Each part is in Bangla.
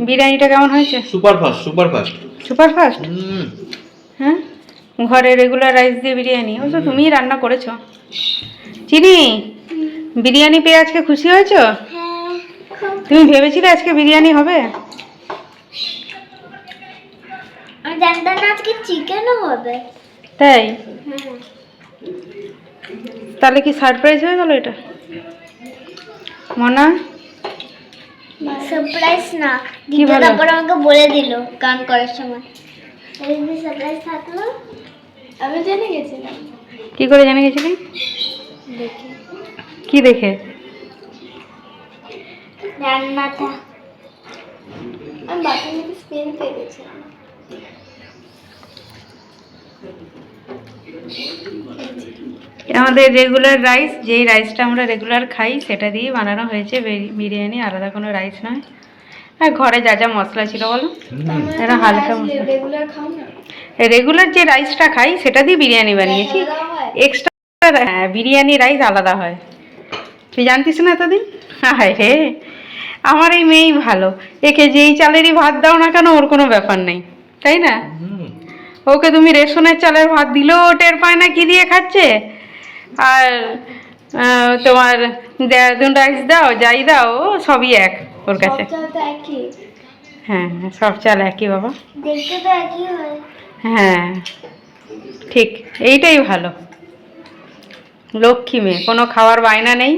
বিরিয়ানিটা কেমন হয়েছে? Super fast, super fast. Super fast. হ্যাঁ, ঘরে রেগুলার রাইস দিয়ে বিরিয়ানি, ও তো তুমিই রান্না করেছো। চিনি, বিরিয়ানি পেয়ে আজকে খুশি হয়েছো? তুমি ভেবেছিলে আজকে বিরিয়ানি হবে? আমি জানতাম না আজকে চিকেনও হবে। তাই? তাহলে কি সারপ্রাইজ হয়ে গেল এটা? মনা সারপ্রাইজ না, কি ভালো? তারপর আমাকে বলে দিল গান করার সময়। এই যে সারপ্রাইজ থাকলো, আমি জেনে গেছিলাম। কি করে জেনে গেছিলি? দেখি কি দেখে? রান্নাটা আমি বাথরুমে স্পেন পেয়ে গেছিলাম। আমাদের রেগুলার রাইস, যেই রাইসটা আমরা রেগুলার খাই সেটা দিয়েই বানানো হয়েছে বিরিয়ানি, আলাদা কোনো রাইস নয়। আর ঘরে যা যা মশলা ছিল বলো, এটা হালকা মশলা। রেগুলার যে রাইসটা খাই সেটা দিয়ে বিরিয়ানি বানিয়েছি, এক্সট্রা বিরিয়ানি রাইস আলাদা হয়। তুই জানতিস না এতদিন? হায় রে, আমার এই মেয়েই ভালো, একে যেই চালেরই ভাত দাও না কেন ওর কোনো ব্যাপার নেই, তাই না? ওকে তুমি রেশনের চালের ভাত দিলেও টের পায় না কি দিয়ে খাচ্ছে, আর তোমার দেরাদুন রাইস দাও, যাই দাও, ও সবই এক ওর কাছে। হ্যাঁ, সব চাল একই বাবা, দেখতে তো একই হয়। হ্যাঁ ঠিক, এইটাই ভালো। লক্ষ্মী মেয়ে, কোনো খাওয়ার বায়না নেই,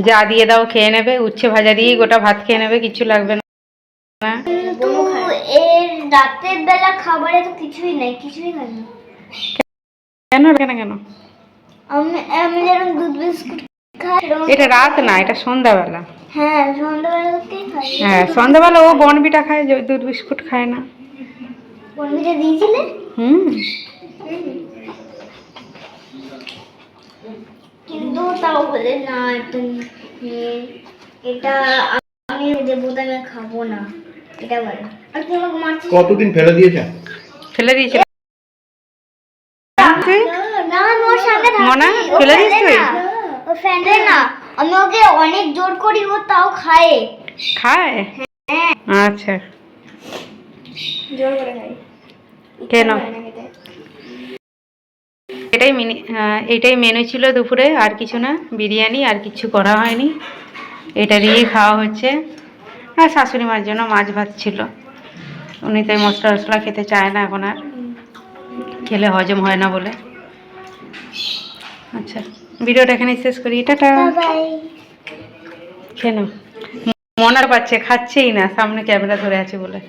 যা দিয়ে দাও খেয়ে নেবে, উচ্ছে ভাজা দিয়েই গোটা ভাত খেয়ে নেবে, কিছু লাগবে না। কিন্তু এর রাতের বেলা খাবারে তো কিছুই নাই, কিছুই খাই না। কেন কেন কেন? আমি যেরকম দুধ বিস্কুট খাই। এটা রাত না, এটা সন্ধ্যাবেলা। হ্যাঁ, সন্ধ্যাবেলাতেই খাই। হ্যাঁ, সন্ধ্যাবেলা ও বর্নভিটা খায়, দুধ বিস্কুট খায় না। বর্নভিটা দিয়েছিলে? কিন্তু তাও বলে না, এটা আমি দেবো, আমি খাবো না, এটা বলে। আর তুই আমাকে মারছিস? কতদিন ফেলে দিয়েছে? ফেলে দিয়েছে না, ওর সামনে মনা, ফেলে দিস তুই? ও ফ্যান্ডে না, আমি ওকে অনেক জোর করি, ও তাও খায়। খায়? আচ্ছা, জোর করে খায়। কেন? এটাই মেনু ছিল দুপুরে, আর কিছু না, বিরিয়ানি আর কিছু করা হয়নি, এটা দিয়েই খাওয়া হচ্ছে। আর শাশুড়ি মার জন্য মাছ ভাত ছিল, উনি তাই মশলা টশলা খেতে চায় না এখন, আর খেলে হজম হয় না বলে। আচ্ছা, ভিডিওটা এখানে শেষ করি, টাটা। কেন? মনার পাচ্ছে, খাচ্ছেই না, সামনে ক্যামেরা ধরে আছে বলে।